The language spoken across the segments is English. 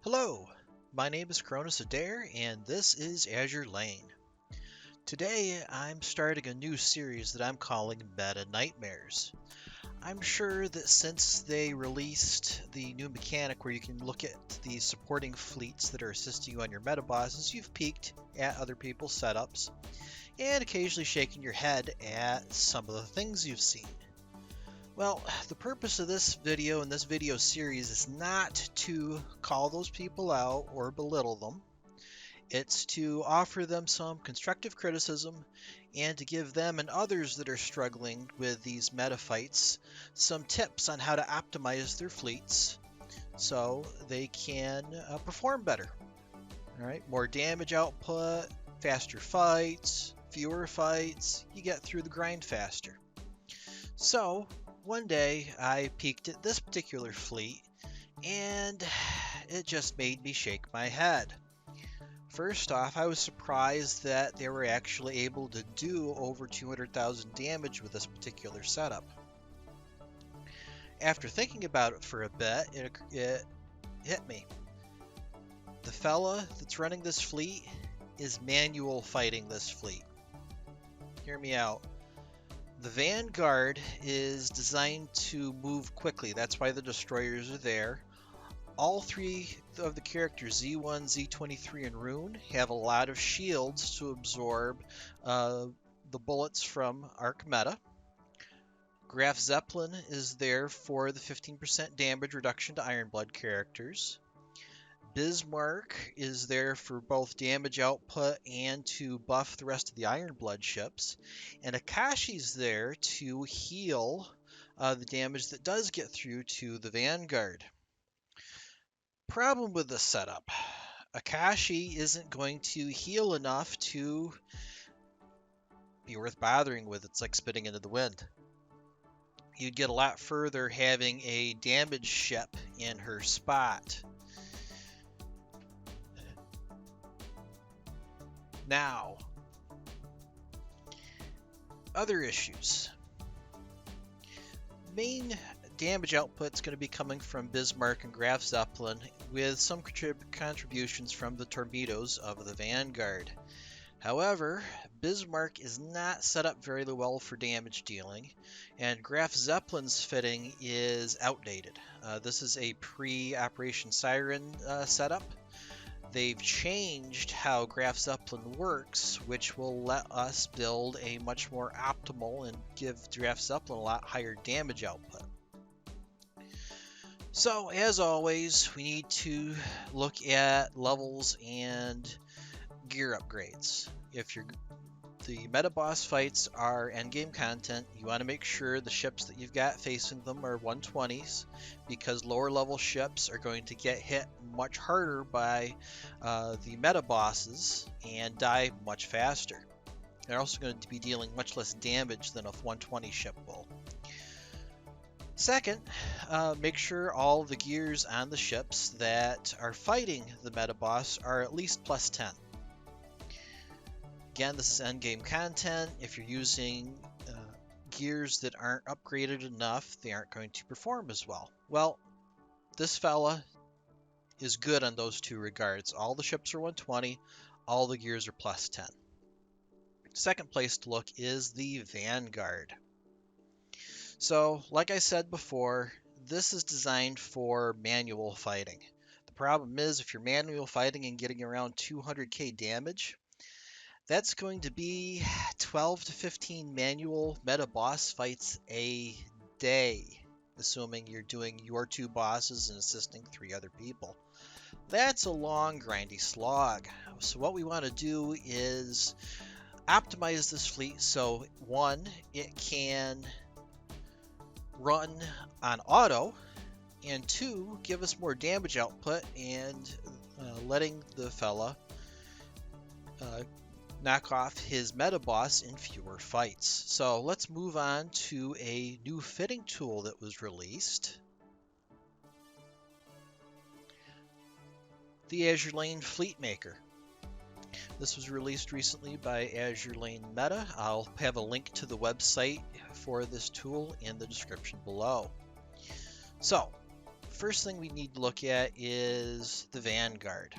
Hello, my name is Cronus Adair, and this is Azure Lane. Today, I'm starting a new series that I'm calling Meta Nightmares. I'm sure that since they released the new mechanic where you can look at the supporting fleets that are assisting you on your meta bosses, you've peeked at other people's setups and occasionally shaken your head at some of the things you've seen. Well, the purpose of this video and this video series is not to call those people out or belittle them. It's to offer them some constructive criticism and to give them and others that are struggling with these meta fights some tips on how to optimize their fleets so they can perform better. All right, more damage output, faster fights, fewer fights, you get through the grind faster. So, one day I peeked at this particular fleet and it just made me shake my head. First off, I was surprised that they were actually able to do over 200,000 damage with this particular setup. After thinking about it for a bit, it hit me. The fella that's running this fleet is manual fighting this fleet. Hear me out. The Vanguard is designed to move quickly. That's why the destroyers are there. All three of the characters, Z1, Z23, and Rune, have a lot of shields to absorb the bullets from Arc Meta. Graf Zeppelin is there for the 15% damage reduction to Ironblood characters. Bismarck is there for both damage output and to buff the rest of the Ironblood ships. And Akashi's there to heal the damage that does get through to the Vanguard. Problem with this setup. Akashi isn't going to heal enough to be worth bothering with. It's like spitting into the wind. You'd get a lot further having a damage ship in her spot. Now, other issues. Main damage output is going to be coming from Bismarck and Graf Zeppelin with some contributions from the torpedoes of the Vanguard. However, Bismarck is not set up very well for damage dealing, and Graf Zeppelin's fitting is outdated. This is a pre-Operation Siren setup. They've changed how Graf Zeppelin works, which will let us build a much more optimal and give Graf Zeppelin a lot higher damage output. So, as always, we need to look at levels and gear upgrades. If the meta boss fights are endgame content, you want to make sure the ships that you've got facing them are 120s, because lower level ships are going to get hit much harder by the meta bosses and die much faster. They're also going to be dealing much less damage than a 120 ship will. Second, make sure all the gears on the ships that are fighting the meta boss are at least plus 10. Again, this is endgame content. If you're using gears that aren't upgraded enough, they aren't going to perform as well. Well, this fella is good on those two regards. All the ships are 120, all the gears are plus 10. Second place to look is the Vanguard. So, like I said before, this is designed for manual fighting. The problem is, if you're manual fighting and getting around 200k damage, that's going to be 12 to 15 manual meta boss fights a day, assuming you're doing your two bosses and assisting 3 other people. That's a long, grindy slog. So what we want to do is optimize this fleet so, 1, it can run on auto, and 2, give us more damage output and letting the fella knock off his meta boss in fewer fights. So let's move on to a new fitting tool that was released. The Azure Lane Fleet Maker. This was released recently by Azure Lane Meta. I'll have a link to the website for this tool in the description below. So, first thing we need to look at is the Vanguard.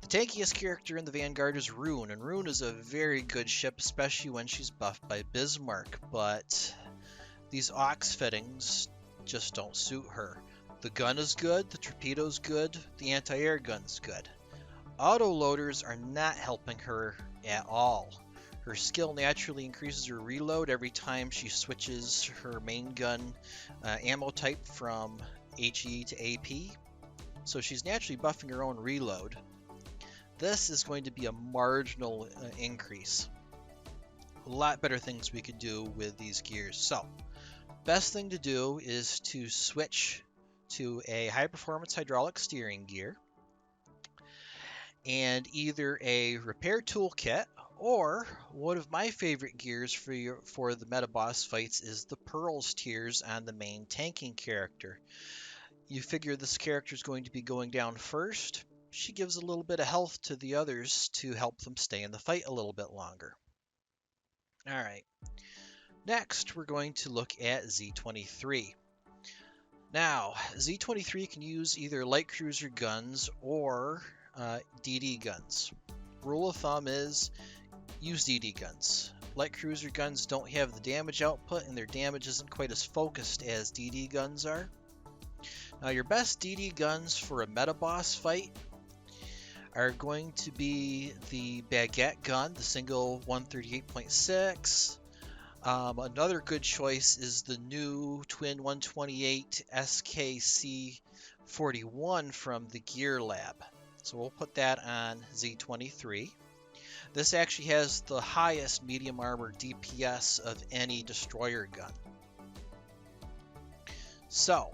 The tankiest character in the Vanguard is Rune, and Rune is a very good ship, especially when she's buffed by Bismarck, but these Ox fittings just don't suit her. The gun is good, the torpedo's good, the anti-air gun's good. Autoloaders are not helping her at all. Her skill naturally increases her reload every time she switches her main gun ammo type from HE to AP, so she's naturally buffing her own reload. This is going to be a marginal increase. A lot better things we could do with these gears. So, best thing to do is to switch to a high performance hydraulic steering gear and either a repair toolkit, or one of my favorite gears for the meta boss fights is the Pearls tiers on the main tanking character. You figure this character is going to be going down first. She gives a little bit of health to the others to help them stay in the fight a little bit longer. Alright, next we're going to look at Z23. Now, Z23 can use either light cruiser guns or DD guns. Rule of thumb is use DD guns. Light cruiser guns don't have the damage output, and their damage isn't quite as focused as DD guns are. Now, your best DD guns for a meta boss fight are going to be the Baguette gun, the single 138.6. Another good choice is the new twin 128 SKC 41 from the Gear Lab. So we'll put that on Z23. This actually has the highest medium armor DPS of any destroyer gun. So,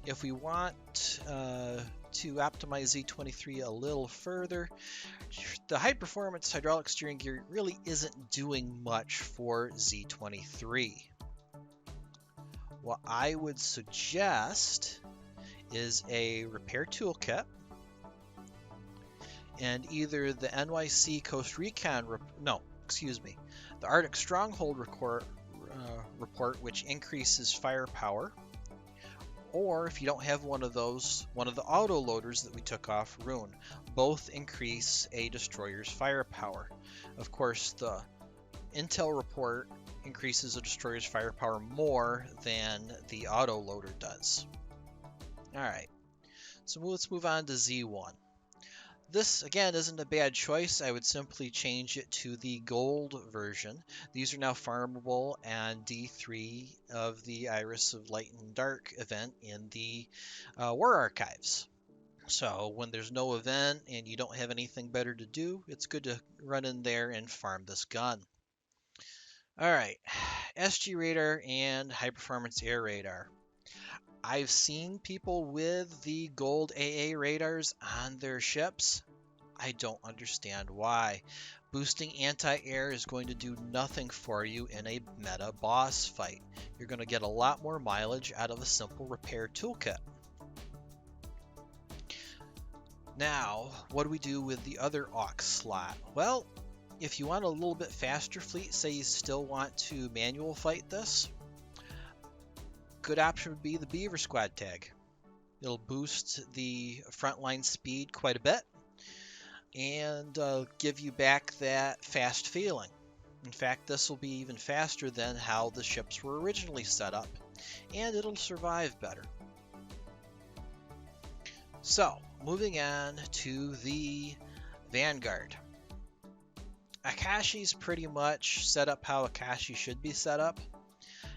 if we want to optimize Z23 a little further, the high performance hydraulic steering gear really isn't doing much for Z23. What I would suggest is a repair toolkit, and either the NYC Coast Recon, the Arctic Stronghold report, which increases firepower, or if you don't have one of those, one of the autoloaders that we took off Rune. Both increase a destroyer's firepower. Of course, the Intel report increases a destroyer's firepower more than the autoloader does. Alright, so let's move on to Z1. This, again, isn't a bad choice. I would simply change it to the gold version. These are now farmable and D3 of the Iris of Light and Dark event in the War Archives. So when there's no event and you don't have anything better to do, it's good to run in there and farm this gun. Alright, SG Radar and High Performance Air Radar. I've seen people with the gold AA radars on their ships. I don't understand why. Boosting anti-air is going to do nothing for you in a meta boss fight. You're going to get a lot more mileage out of a simple repair toolkit. Now, what do we do with the other aux slot? Well, if you want a little bit faster fleet, say you still want to manual fight this, good option would be the Beaver Squad tag. It'll boost the frontline speed quite a bit and give you back that fast feeling. In fact, this will be even faster than how the ships were originally set up, and it'll survive better. So, moving on to the Vanguard. Akashi's pretty much set up how Akashi should be set up.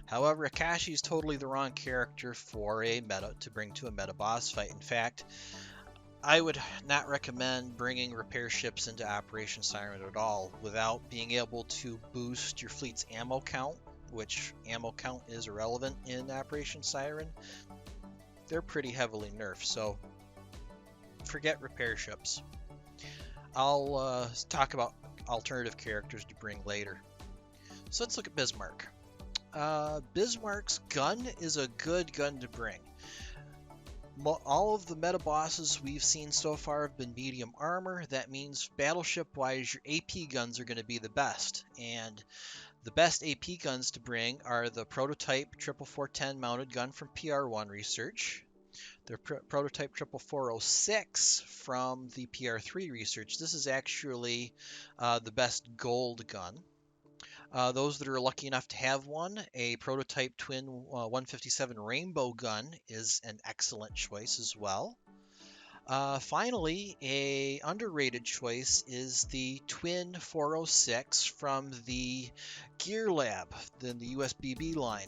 However, Akashi is totally the wrong character for a meta to bring to a meta boss fight. In fact, I would not recommend bringing repair ships into Operation Siren at all without being able to boost your fleet's ammo count, which ammo count is irrelevant in Operation Siren. They're pretty heavily nerfed, so forget repair ships. I'll talk about alternative characters to bring later. So let's look at Bismarck. Bismarck's gun is a good gun to bring. All of the meta bosses we've seen so far have been medium armor. That means battleship-wise, your AP guns are going to be the best. And the best AP guns to bring are the prototype 44410 mounted gun from PR1 Research, Their prototype 40406 from the PR3 research. This is actually the best gold gun. Those that are lucky enough to have one, a prototype twin 157 rainbow gun is an excellent choice as well. Finally, a underrated choice is the Twin 406 from the Gear Lab, the USBB line.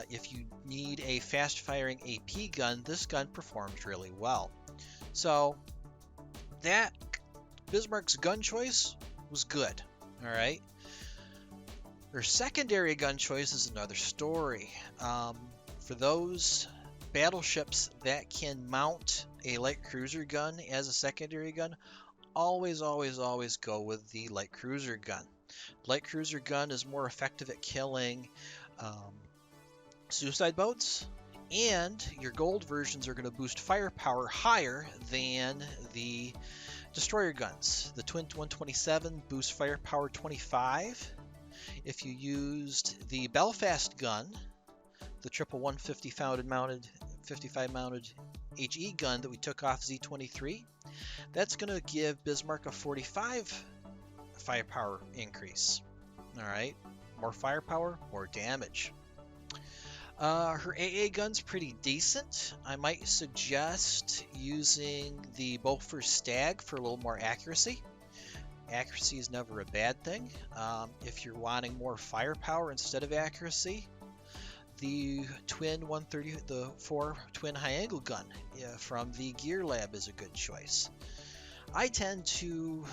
If you need a fast-firing AP gun, this gun performs really well. So that Bismarck's gun choice was good. All right. Her secondary gun choice is another story. For those battleships that can mount a light cruiser gun as a secondary gun, always go with the light cruiser gun. Light cruiser gun is more effective at killing suicide boats, and your gold versions are going to boost firepower higher than the destroyer guns. The Twin 127 boosts firepower 25. If you used the Belfast gun, the triple 155 mounted HE gun that we took off Z23, that's going to give Bismarck a 45 firepower increase. All right, more firepower, more damage. Her AA gun's pretty decent. I might suggest using the Bofors Stag for a little more accuracy. Accuracy is never a bad thing. If you're wanting more firepower instead of accuracy, the Twin 134 twin high angle gun from the Gear Lab is a good choice. I tend to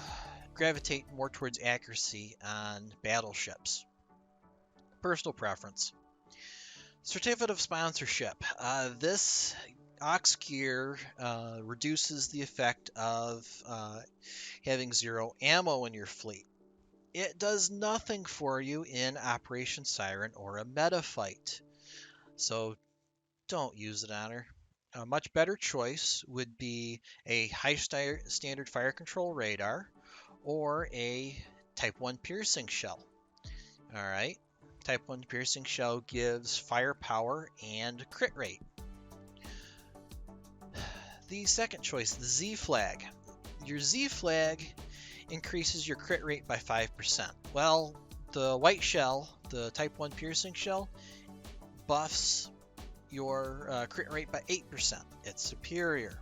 gravitate more towards accuracy on battleships. Personal preference. Certificate of sponsorship. This Ox gear reduces the effect of having zero ammo in your fleet. It does nothing for you in Operation Siren or a meta fight, so don't use it on her. A much better choice would be a high standard fire control radar or a Type 1 piercing shell. All right, Type 1 piercing shell gives firepower and crit rate. The second choice, the Z flag. Your Z flag increases your crit rate by 5%. Well, the white shell, the Type 1 piercing shell, buffs your crit rate by 8%. It's superior.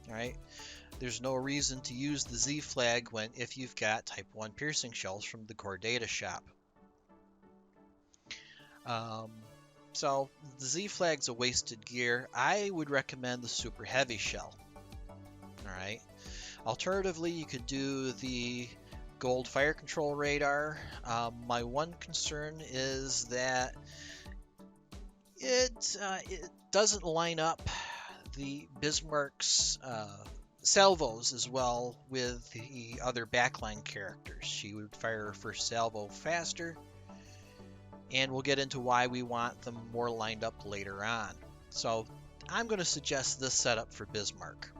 All right. There's no reason to use the Z flag if you've got Type 1 piercing shells from the core data shop. So the Z flag's a wasted gear. I would recommend the super heavy shell. All right. Alternatively, you could do the gold fire control radar. My one concern is that it doesn't line up the Bismarck's salvos as well with the other backline characters. She would fire her first salvo faster, and we'll get into why we want them more lined up later on. So I'm going to suggest this setup for Bismarck.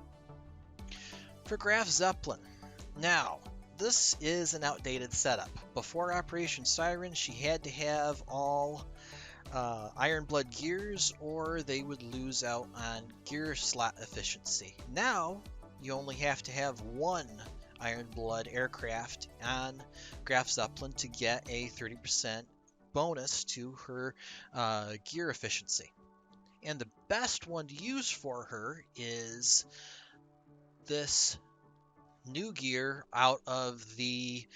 For Graf Zeppelin, now this is an outdated setup. Before Operation Siren, she had to have all Iron Blood gears or they would lose out on gear slot efficiency. Now you only have to have one Iron Blood aircraft on Graf Zeppelin to get a 30% bonus to her gear efficiency. And the best one to use for her is this new gear out of the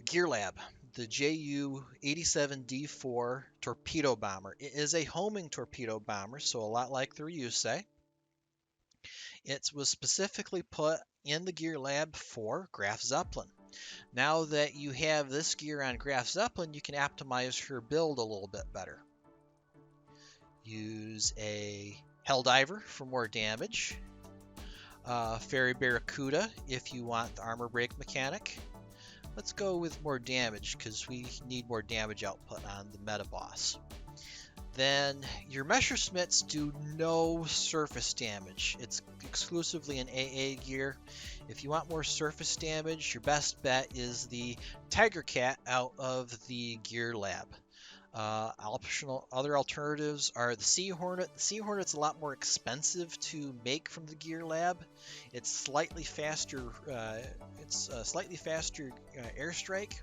Gear Lab, the JU-87D4 torpedo bomber. It is a homing torpedo bomber, so a lot like the Ryusei. It was specifically put in the Gear Lab for Graf Zeppelin. Now that you have this gear on Graf Zeppelin, you can optimize her build a little bit better. Use a Helldiver for more damage. Fairy Barracuda if you want the armor break mechanic. Let's go with more damage because we need more damage output on the meta boss. Then your Messerschmitts do no surface damage. It's exclusively an AA gear. If you want more surface damage, your best bet is the Tiger Cat out of the Gear Lab. Optional other alternatives are the Sea Hornet. The Sea Hornet's a lot more expensive to make from the Gear Lab. It's slightly faster. It's a slightly faster airstrike,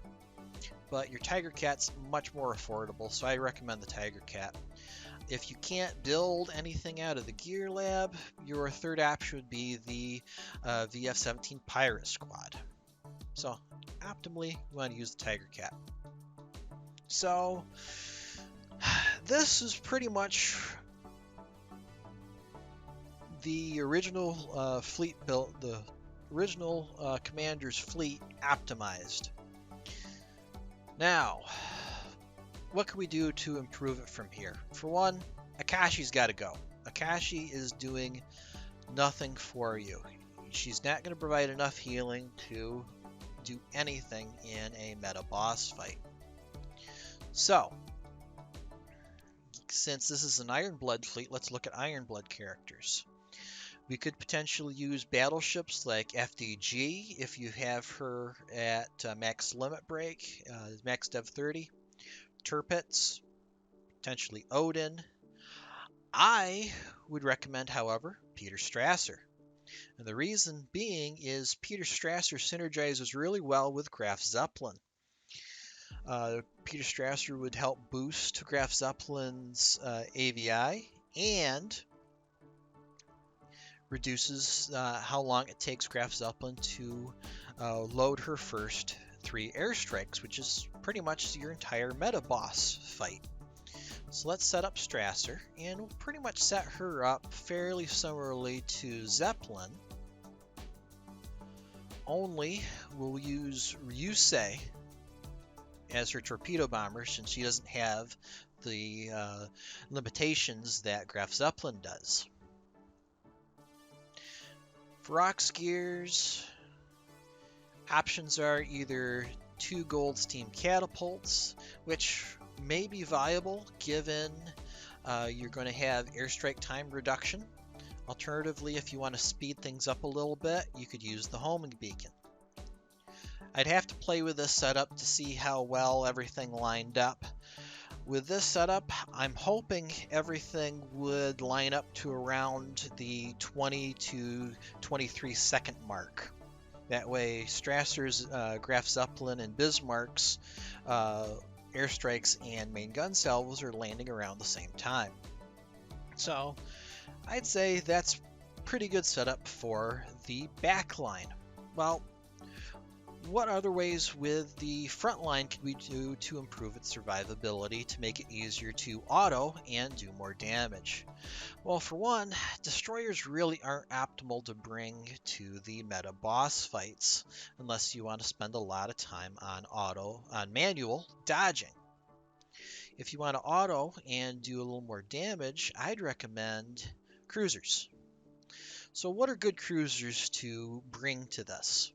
but your Tiger Cat's much more affordable. So I recommend the Tiger Cat. If you can't build anything out of the Gear Lab, your third option would be the VF-17 Pirate Squad. So optimally, you want to use the Tiger Cat. So this is pretty much the original fleet built, the original Commander's fleet optimized. Now, what can we do to improve it from here? For one, Akashi's got to go. Akashi is doing nothing for you. She's not going to provide enough healing to do anything in a meta boss fight. So, since this is an Ironblood fleet, let's look at Ironblood characters. We could potentially use battleships like FDG if you have her at max limit break, max dev 30. Tirpitz, potentially Odin. I would recommend, however, Peter Strasser. And the reason being is Peter Strasser synergizes really well with Graf Zeppelin. Peter Strasser would help boost Graf Zeppelin's AVI and reduces how long it takes Graf Zeppelin to load her first 3 airstrikes, which is pretty much your entire meta boss fight. So let's set up Strasser, and we'll pretty much set her up fairly similarly to Zeppelin. Only we'll use Ryusei as her torpedo bomber, since she doesn't have the limitations that Graf Zeppelin does. For Rox Gears, options are either 2 gold steam catapults, which may be viable given you're going to have airstrike time reduction. Alternatively, if you want to speed things up a little bit, you could use the homing beacon. I'd have to play with this setup to see how well everything lined up. With this setup, I'm hoping everything would line up to around the 20 to 23 second mark. That way, Strasser's, Graf Zeppelin, and Bismarck's airstrikes and main gun salvos are landing around the same time. So, I'd say that's pretty good setup for the back line. Well, what other ways with the front line could we do to improve its survivability to make it easier to auto and do more damage? Well, for one, destroyers really aren't optimal to bring to the meta boss fights unless you want to spend a lot of time on manual dodging. If you want to auto and do a little more damage, I'd recommend cruisers. So what are good cruisers to bring to this?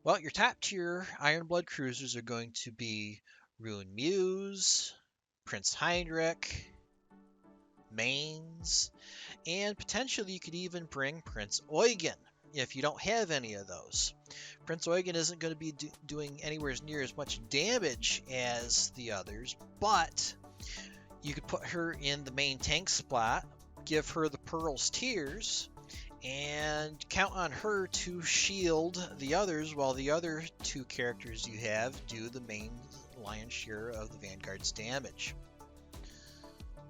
Well, your top tier Ironblood cruisers are going to be Rune Muse, Prince Heinrich, Mainz, and potentially you could even bring Prince Eugen if you don't have any of those. Prince Eugen isn't going to be doing anywhere near as much damage as the others, but you could put her in the main tank spot, give her the Pearl's Tears, and count on her to shield the others while the other 2 characters you have do the main lion's share of the Vanguard's damage.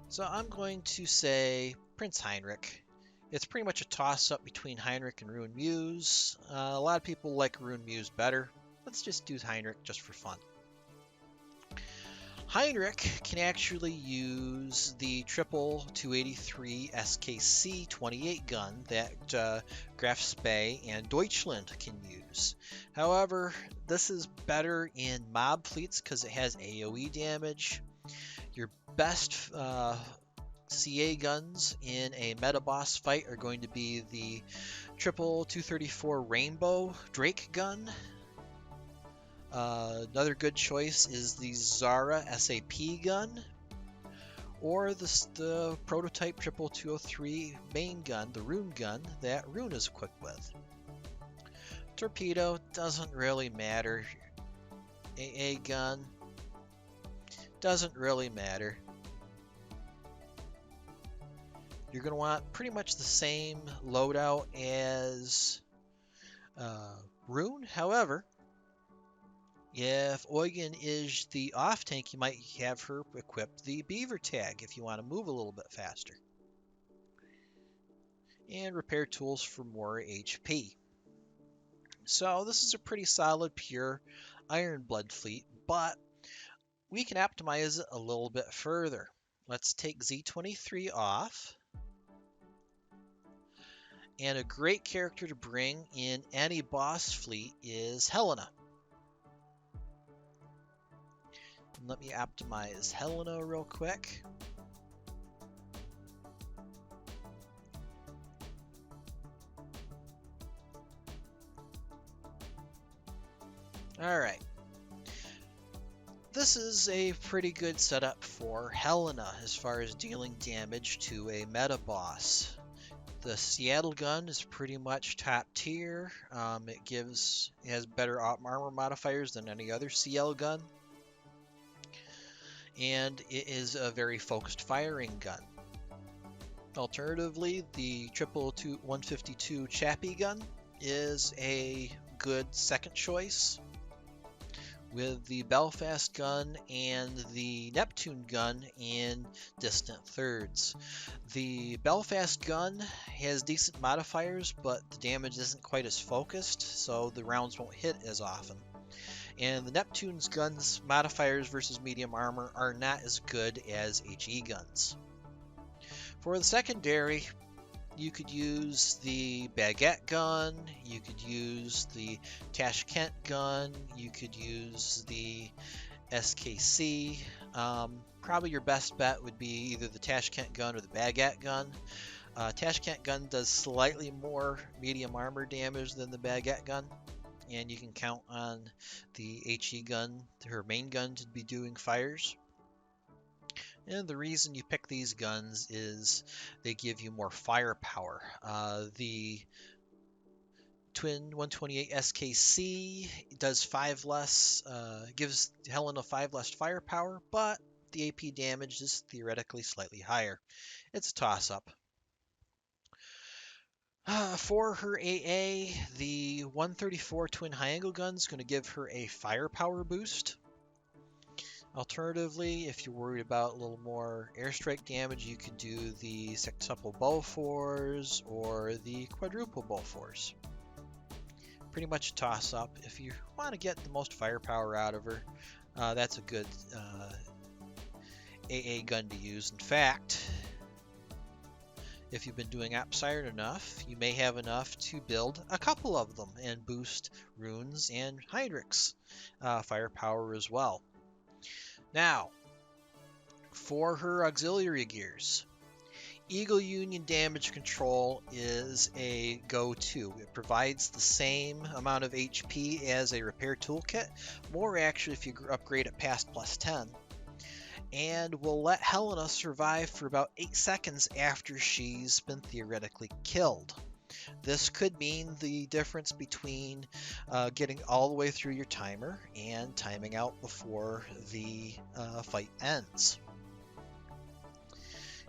So I'm going to say Prince Heinrich. It's pretty much a toss-up between Heinrich and Rune Muse. A lot of people like Rune Muse better. Let's just do Heinrich just for fun. Heinrich can actually use the triple 283 SKC 28 gun that Graf Spee and Deutschland can use. However, this is better in mob fleets because it has AoE damage. Your best CA guns in a meta boss fight are going to be the triple 234 Rainbow Drake gun. Another good choice is the Zara SAP gun, or the prototype triple 203 main gun, the Rune gun that Rune is equipped with. Torpedo doesn't really matter. AA gun doesn't really matter. You're going to want pretty much the same loadout as Rune. However, if Eugen is the off tank, you might have her equip the Beaver tag if you want to move a little bit faster. And repair tools for more HP. So this is a pretty solid pure Iron Blood fleet, but we can optimize it a little bit further. Let's take Z23 off. And a great character to bring in any boss fleet is Helena. And let me optimize Helena real quick. Alright. This is a pretty good setup for Helena as far as dealing damage to a meta boss. The Seattle gun is pretty much top tier. It has better armor modifiers than any other CL gun. And it is a very focused firing gun. Alternatively, the 152 Chappie gun is a good second choice, with the Belfast gun and the Neptune gun in distant thirds. The Belfast gun has decent modifiers, but the damage isn't quite as focused, so the rounds won't hit as often. And the Neptune's guns modifiers versus medium armor are not as good as HE guns. For the secondary, you could use the Baguette gun, you could use the Tashkent gun, you could use the SKC. Probably your best bet would be either the Tashkent gun or the Baguette gun. Tashkent gun does slightly more medium armor damage than the Baguette gun, and you can count on the HE gun, her main gun, to be doing fires. And the reason you pick these guns is they give you more firepower. The Twin 128 SKC does 5 less, gives Helena 5 less firepower, but the AP damage is theoretically slightly higher. It's a toss-up. For her AA, the 134 Twin High Angle gun is going to give her a firepower boost. Alternatively, if you're worried about a little more airstrike damage, you can do the sextuple Bofors or the quadruple Bofors. Pretty much a toss-up. If you want to get the most firepower out of her, that's a good AA gun to use. In fact, if you've been doing Siren enough, you may have enough to build a couple of them and boost Rune's and Heinrich's firepower as well. Now, for her auxiliary gears, Eagle Union Damage Control is a go-to. It provides the same amount of HP as a repair toolkit, more actually if you upgrade it past +10, and will let Helena survive for about 8 seconds after she's been theoretically killed. This could mean the difference between getting all the way through your timer and timing out before the fight ends.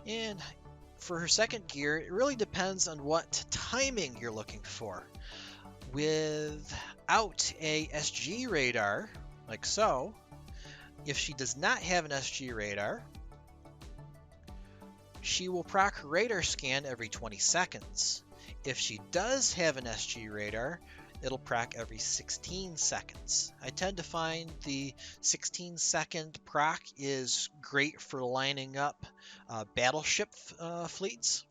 And for her second gear, it really depends on what timing you're looking for. Without a SG radar, like so, if she does not have an SG radar, she will proc her radar scan every 20 seconds. If she does have an SG radar, it'll proc every 16 seconds. I tend to find the 16-second proc is great for lining up battleship fleets.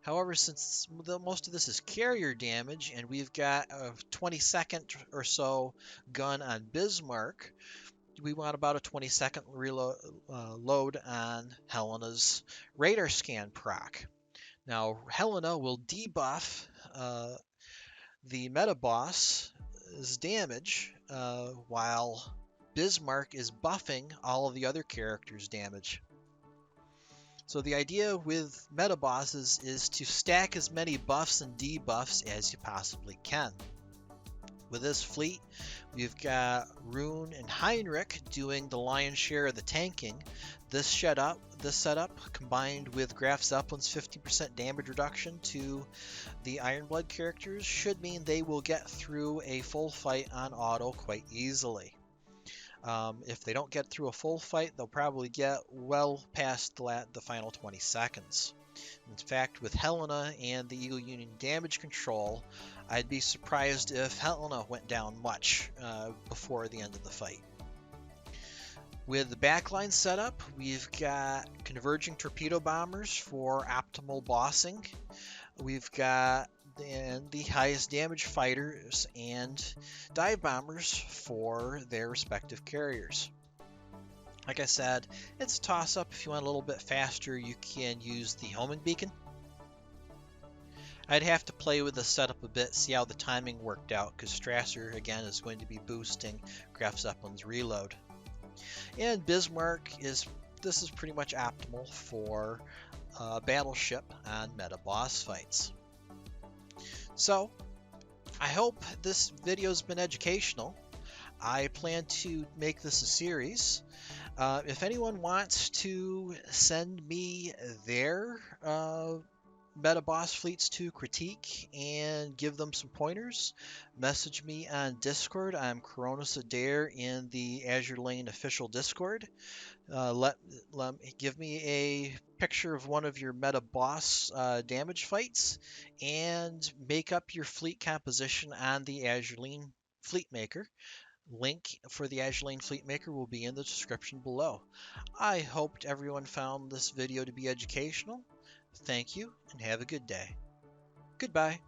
However, since most of this is carrier damage and we've got a 20-second or so gun on Bismarck, we want about a 20-second load on Helena's radar scan proc. Now, Helena will debuff the meta boss's damage while Bismarck is buffing all of the other characters' damage. So the idea with meta bosses is to stack as many buffs and debuffs as you possibly can. With this fleet, we've got Rune and Heinrich doing the lion's share of the tanking. This setup, combined with Graf Zeppelin's 50% damage reduction to the Ironblood characters, should mean they will get through a full fight on auto quite easily. If they don't get through a full fight, they'll probably get well past the final 20 seconds. In fact, with Helena and the Eagle Union damage control, I'd be surprised if Helena went down much before the end of the fight. With the backline setup, we've got converging torpedo bombers for optimal bossing. We've got the highest damage fighters and dive bombers for their respective carriers. Like I said, it's a toss-up. If you want a little bit faster, you can use the homing beacon. I'd have to play with the setup a bit, see how the timing worked out, because Strasser, again, is going to be boosting Graf Zeppelin's reload. And Bismarck this is pretty much optimal for battleship on meta boss fights. So, I hope this video's been educational. I plan to make this a series. If anyone wants to send me their meta boss fleets to critique and give them some pointers, message me on Discord. I'm Coronis Adair in the Azure Lane official Discord. Give me a picture of one of your meta boss damage fights and make up your fleet composition on the Azure Lane Fleet Maker. Link for the Azure Lane Fleet Maker will be in the description below. I hoped everyone found this video to be educational. Thank you and have a good day. Goodbye.